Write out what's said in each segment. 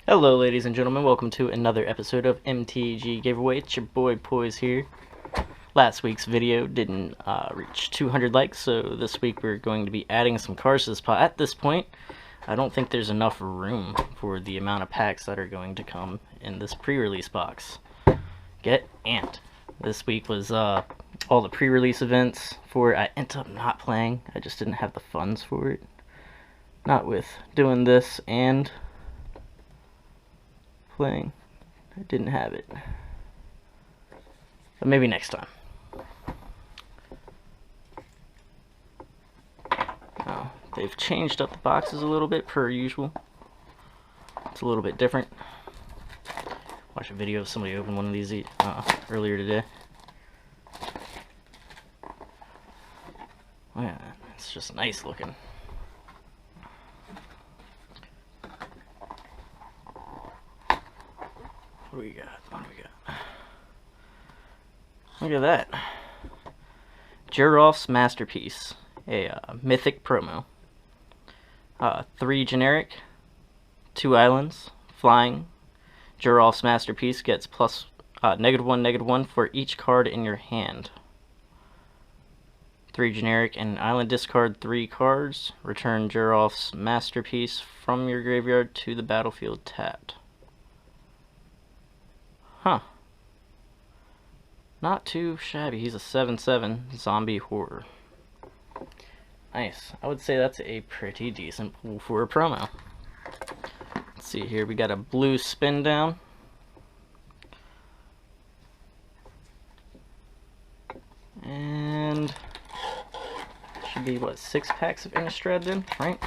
Hello ladies and gentlemen, welcome to another episode of MTG Giveaway. It's your boy Poise here. Last week's video didn't reach 200 likes, so this week we're going to be adding some cards to this pot. At this point, I don't think there's enough room for the amount of packs that are going to come in this pre-release box. Get amped. This week was all the pre-release events for it. I ended up not playing. I just didn't have the funds for it. Not with doing this and playing. I didn't have it. But maybe next time. Oh, they've changed up the boxes a little bit per usual. It's a little bit different. Watched a video of somebody open one of these earlier today. Oh yeah, it's just nice looking. What do we got? What do we got? Look at that. Gerolf's Masterpiece. A mythic promo. 3 generic, 2 islands, flying. Gerolf's Masterpiece gets plus -1/-1 for each card in your hand. 3 generic and island, discard 3 cards. Return Gerolf's Masterpiece from your graveyard to the battlefield tapped. Huh. Not too shabby. He's a 7/7 zombie horror. Nice. I would say that's a pretty decent pull for a promo. Let's see here. We got a blue spin down. And should be what, 6 packs of Innistrad then, right?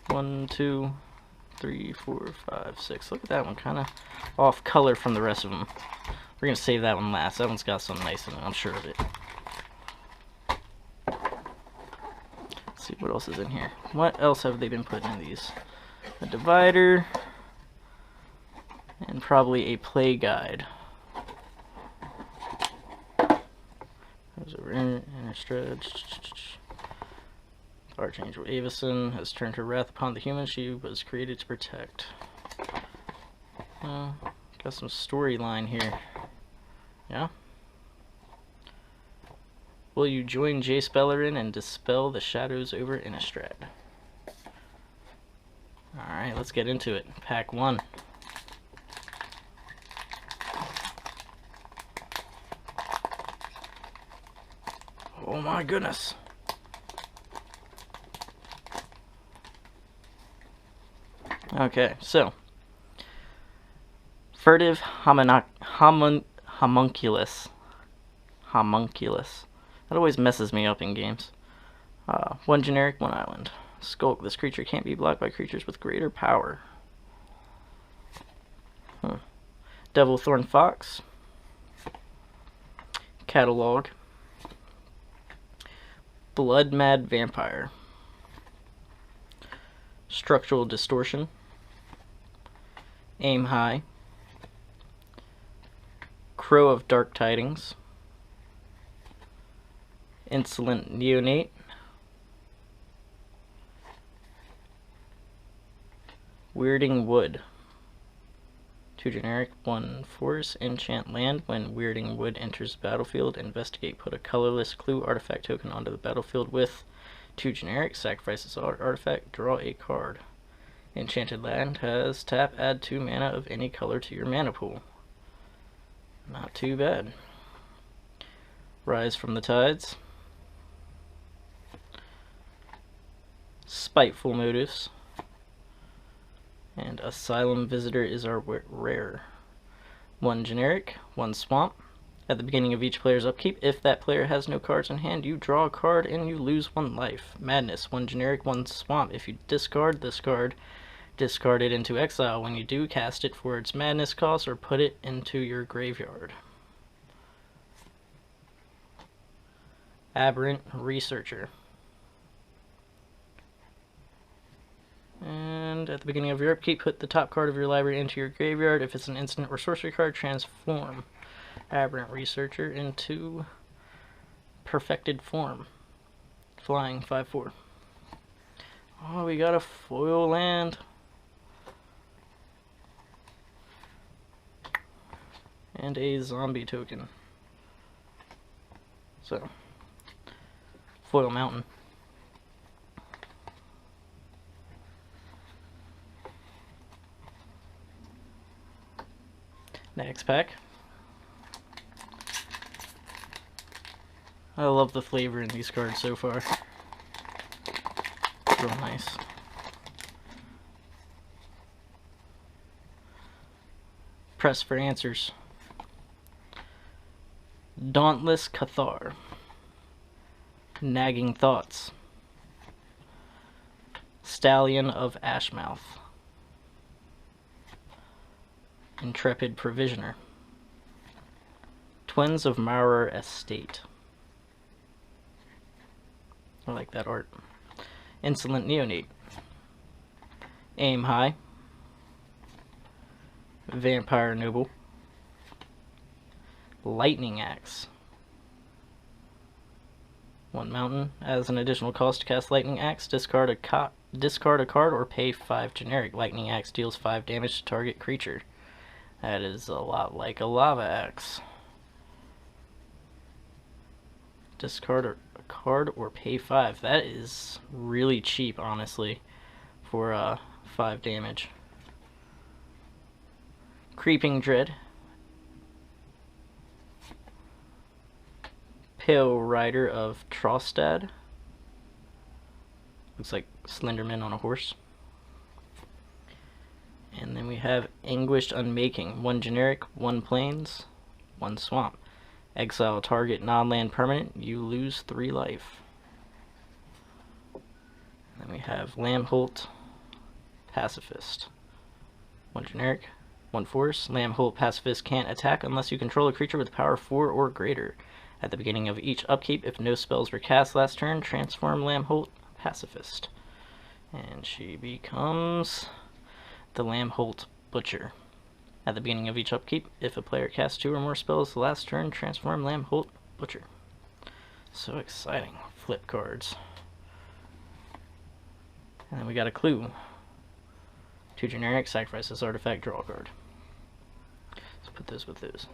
1, 2, 3, 4, 5, 6. Look at that one, kind of off color from the rest of them. We're gonna save that one last. That one's got something nice in it, I'm sure of it. Let's see what else is in here. What else have they been putting in these? A divider and probably a play guide. There's a Innistrad. Archangel Avison has turned her wrath upon the humans she was created to protect. Got some storyline here. Yeah? Will you join Jace Bellerin and dispel the shadows over Innistrad? Alright, let's get into it. Pack 1. Oh my goodness. Okay, so Furtive Homunculus. That always messes me up in games. 1 generic, 1 island. Skulk. This creature can't be blocked by creatures with greater power. Devilthorn Fox. Catalog. Blood Mad Vampire. Structural Distortion. Aim High. Crow of Dark Tidings. Insolent Neonate. Weirding Wood. 2 generic, 1 force, enchant land. When Weirding Wood enters the battlefield, investigate, put a colorless clue artifact token onto the battlefield with 2 generic, sacrifice this artifact, draw a card. Enchanted land has tap, add 2 mana of any color to your mana pool. Not too bad. Rise from the Tides. Spiteful Motives. And Asylum Visitor is our rare. 1 generic, 1 swamp. At the beginning of each player's upkeep, if that player has no cards in hand, you draw a card and you lose 1 life. Madness, 1 generic, 1 swamp. If you discard this card, discard it into exile. When you do, cast it for its madness cost or put it into your graveyard. Aberrant Researcher. And at the beginning of your upkeep, put the top card of your library into your graveyard. If it's an instant or sorcery card, transform Aberrant Researcher into Perfected Form. Flying 5/4. Oh, we got a foil land. and a zombie token. So, foil mountain. Next pack. I love the flavor in these cards so far. Real nice. Press for answers. Dauntless Cathar. Nagging Thoughts. Stallion of Ashmouth. Intrepid Provisioner. Twins of Maurer Estate. I like that art. Insolent Neonate. Aim High. Vampire Noble. Lightning Axe. 1 mountain. As an additional cost to cast Lightning Axe, discard a card or pay 5 generic. Lightning Axe deals 5 damage to target creature. That is a lot like a Lava Axe. Discard a card or pay 5. That is really cheap, honestly, for 5 damage. Creeping Dread. Pale Rider of Trostad. Looks like Slenderman on a horse. And then we have Anguished Unmaking. 1 generic, 1 plains, 1 swamp. Exile target non-land permanent. You lose 3 life. And then we have Lambholt Pacifist. 1 generic, 1 force. Lambholt Pacifist can't attack unless you control a creature with power 4 or greater. At the beginning of each upkeep, if no spells were cast last turn, transform Lambholt Pacifist. And she becomes the Lambholt Butcher. At the beginning of each upkeep, if a player casts 2 or more spells the last turn, transform Lambholt Butcher. So exciting. Flip cards. And then we got a clue. 2 generic, sacrifice this artifact, draw a card. Let's put those with those.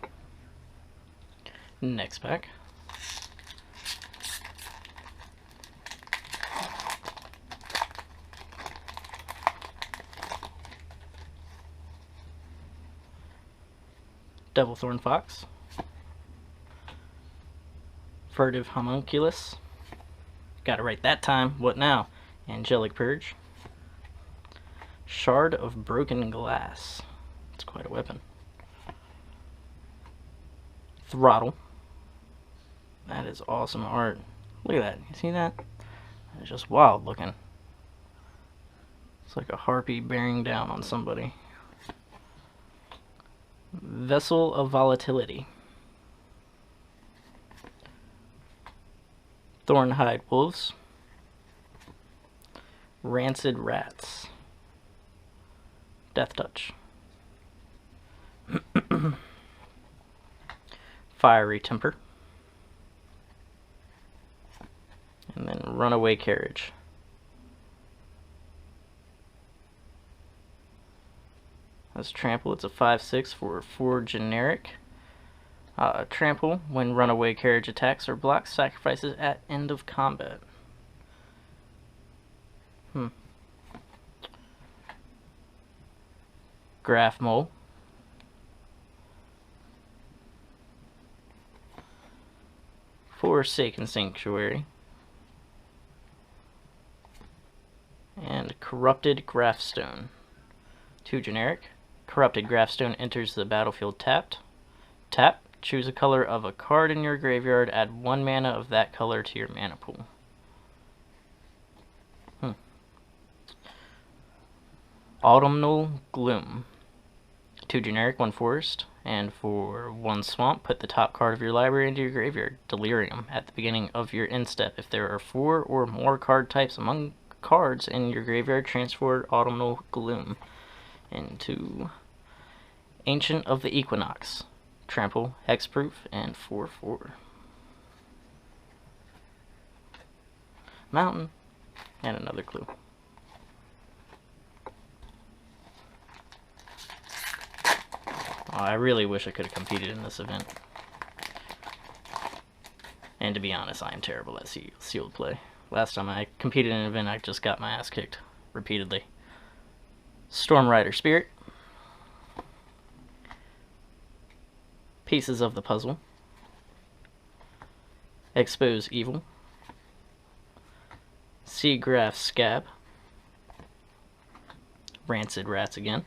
Next pack. Devilthorn Fox. Furtive Homunculus. Got it right that time. What now? Angelic Purge. Shard of Broken Glass. It's quite a weapon. Throttle. That is awesome art. Look at that. You see that? It's just wild looking. It's like a harpy bearing down on somebody. Vessel of Volatility. Thornhide Wolves. Rancid Rats. Death Touch. Fiery Temper. And then Runaway Carriage. That's Trample. It's a 5/6 for 4 generic. Trample. When Runaway Carriage attacks or blocks, sacrifices at end of combat. Graph Mole. Forsaken Sanctuary. And Corrupted Graphstone. 2 generic. Corrupted Graphstone enters the battlefield tapped. Tap. Choose a color of a card in your graveyard. Add 1 mana of that color to your mana pool. Autumnal Gloom. 2 generic, 1 forest. And for 1 swamp, put the top card of your library into your graveyard. Delirium. At the beginning of your end step, if there are 4 or more card types among cards in your graveyard, transfer Autumnal Gloom into Ancient of the Equinox. Trample, Hexproof, and 4/4. Mountain, and another clue. I really wish I could have competed in this event. And to be honest, I am terrible at sealed play. Last time I competed in an event, I just got my ass kicked repeatedly. Storm Rider Spirit. Pieces of the Puzzle. Expose Evil. Seagraph Scab. Rancid Rats again.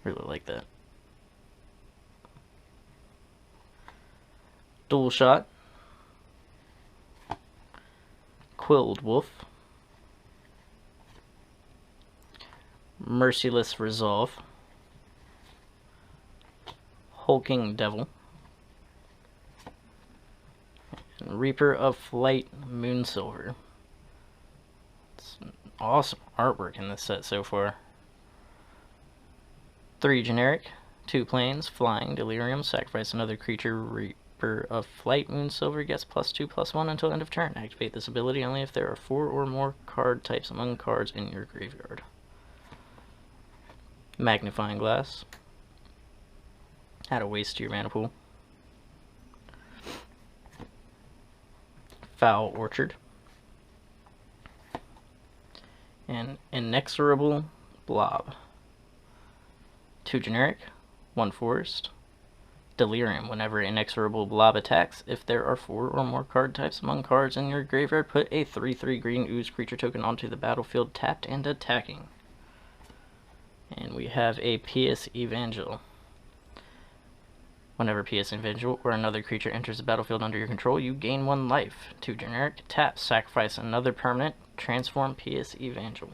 Really like that. Dual Shot. Quilled Wolf. Merciless Resolve. Hulking Devil. And Reaper of Flight Moonsilver. It's awesome artwork in this set so far. 3 generic, 2 planes, flying, delirium, sacrifice another creature, Reaper of Flight Moonsilver gets +2/+1 until end of turn. Activate this ability only if there are 4 or more card types among cards in your graveyard. Magnifying Glass. Add a waste to your mana pool. Foul Orchard. And Inexorable Blob. 2 generic, 1 forest. Delirium. Whenever Inexorable Blob attacks, if there are 4 or more card types among cards in your graveyard, put a 3/3 green ooze creature token onto the battlefield tapped and attacking. And we have a Pious Evangel. Whenever Pious Evangel or another creature enters the battlefield under your control, you gain 1 life. 2 generic, tap, sacrifice another permanent, transform Pious Evangel.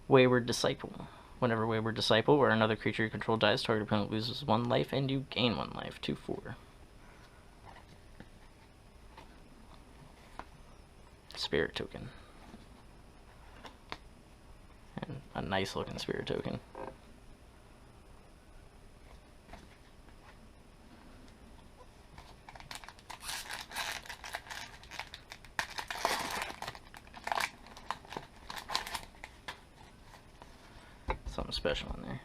Wayward Disciple. Whenever Wayward Disciple or another creature you control dies, target opponent loses 1 life and you gain 1 life. 2/4. Spirit Token. And a nice looking Spirit Token. Something special in there.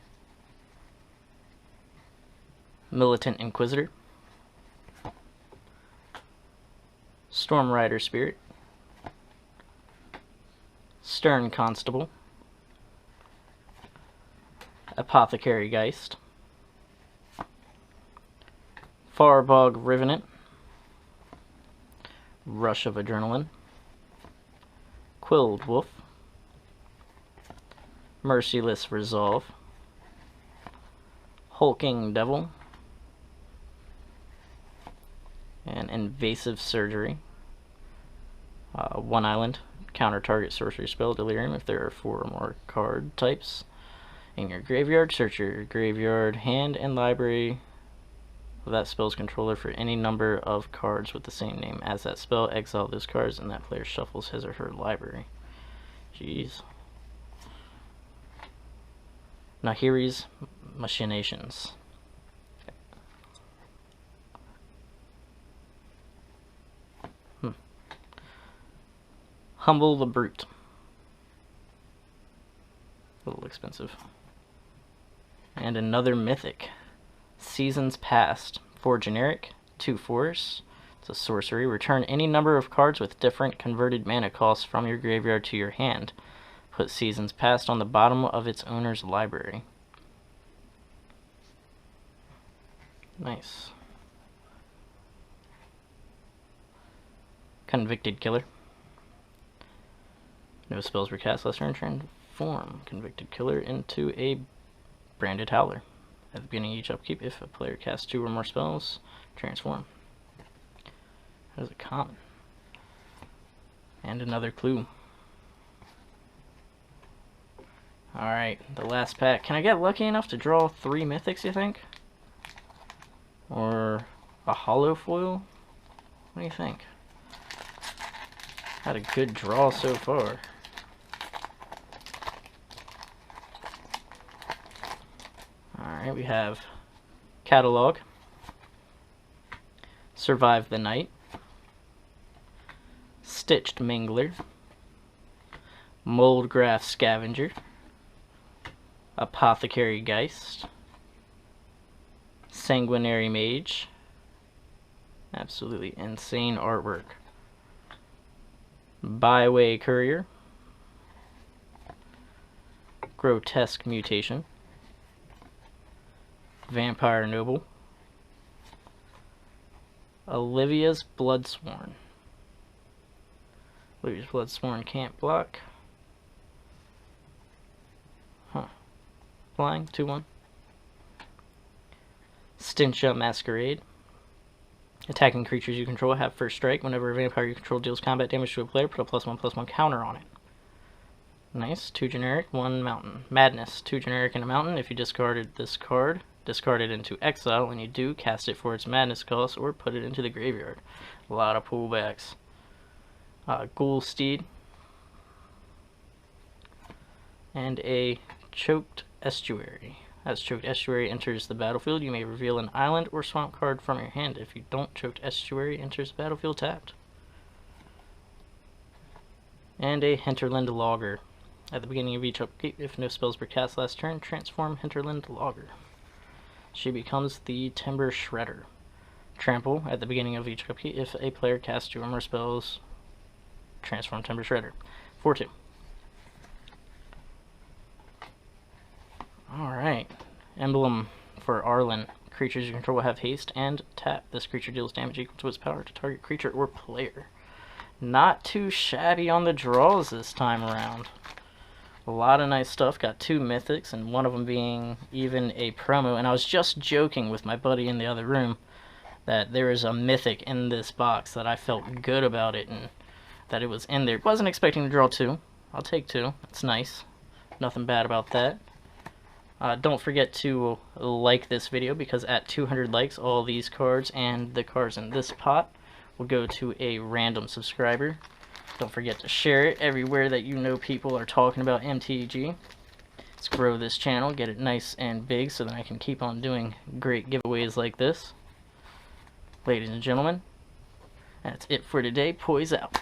Militant Inquisitor. Storm Rider Spirit. Stern Constable. Apothecary Geist. Farbog Revenant. Rush of Adrenaline. Quilled Wolf. Merciless Resolve. Hulking Devil. And Invasive Surgery. 1 island. Counter target sorcery spell, Delirium. If there are 4 or more card types in your graveyard, search your graveyard, hand, and library of that spell's controller for any number of cards with the same name as that spell. Exile those cards, and that player shuffles his or her library. Jeez. Nahiri's Machinations. Humble the Brute. A little expensive. And another mythic. Seasons Past. 4 generic, 2 force. It's a sorcery. Return any number of cards with different converted mana costs from your graveyard to your hand. Put Seasons Past on the bottom of its owner's library. Nice. Convicted Killer. No spells were cast last turn. Transform Convicted Killer into a Branded Howler. At the beginning of each upkeep, if a player casts 2 or more spells, transform. That is a common. And another clue. Alright, the last pack. Can I get lucky enough to draw 3 mythics, you think? Or a hollow foil? What do you think? Had a good draw so far. Alright, we have Catalog, Survive the Night, Stitched Mingler, Moldgraph Scavenger, Apothecary Geist, Sanguinary Mage, absolutely insane artwork, Byway Courier, Grotesque Mutation, Vampire Noble, Olivia's Bloodsworn. Olivia's Bloodsworn can't block. Flying, 2/1. Stincha Masquerade. Attacking creatures you control have first strike. Whenever a vampire you control deals combat damage to a player, put a +1/+1 counter on it. Nice. 2 generic, 1 mountain. Madness. 2 generic and a mountain. If you discarded this card, discard it into exile. When you do, cast it for its madness cost or put it into the graveyard. A lot of pullbacks. Ghoul Steed. And a Choked Estuary. As Choked Estuary enters the battlefield, you may reveal an island or swamp card from your hand. If you don't, Choked Estuary enters the battlefield tapped. And a Hinterland Logger. At the beginning of each upkeep, if no spells were cast last turn, transform Hinterland Logger. She becomes the Timber Shredder. Trample. At the beginning of each upkeep, if a player casts 2 or more spells, transform Timber Shredder. 4/2. Alright. Emblem for Arlen. Creatures you control will have haste and tap. This creature deals damage equal to its power to target creature or player. Not too shabby on the draws this time around. A lot of nice stuff. Got 2 mythics, and one of them being even a promo. And I was just joking with my buddy in the other room that there is a mythic in this box, that I felt good about it and that it was in there. Wasn't expecting to draw 2. I'll take 2. That's nice. Nothing bad about that. Don't forget to like this video, because at 200 likes, all these cards and the cards in this pot will go to a random subscriber. Don't forget to share it everywhere that you know people are talking about MTG. Let's grow this channel, get it nice and big so that I can keep on doing great giveaways like this. Ladies and gentlemen, that's it for today. Poise out.